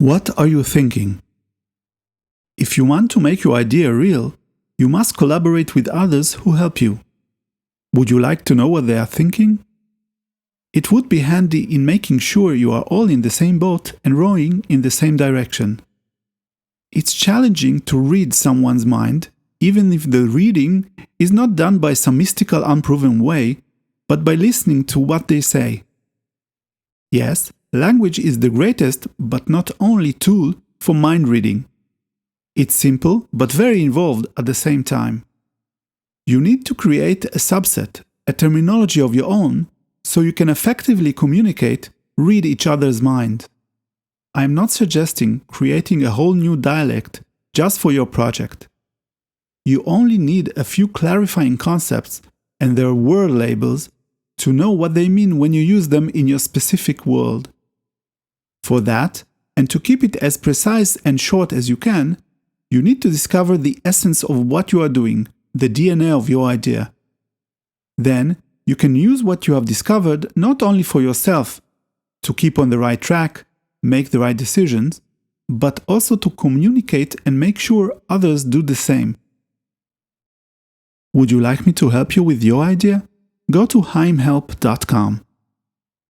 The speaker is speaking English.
What are you thinking? If you want to make your idea real, you must collaborate with others who help you. Would you like to know what they are thinking? It would be handy in making sure you are all in the same boat and rowing in the same direction. It's challenging to read someone's mind, even if the reading is not done by some mystical unproven way, but by listening to what they say. Yes, language is the greatest but not only tool for mind reading. It's simple but very involved at the same time. You need to create a subset, a terminology of your own, so you can effectively communicate, read each other's mind. I am not suggesting creating a whole new dialect just for your project. You only need a few clarifying concepts and their word labels to know what they mean when you use them in your specific world. For that, and to keep it as precise and short as you can, you need to discover the essence of what you are doing, the DNA of your idea. Then, you can use what you have discovered not only for yourself, to keep on the right track, make the right decisions, but also to communicate and make sure others do the same. Would you like me to help you with your idea? Go to HaimHelp.com.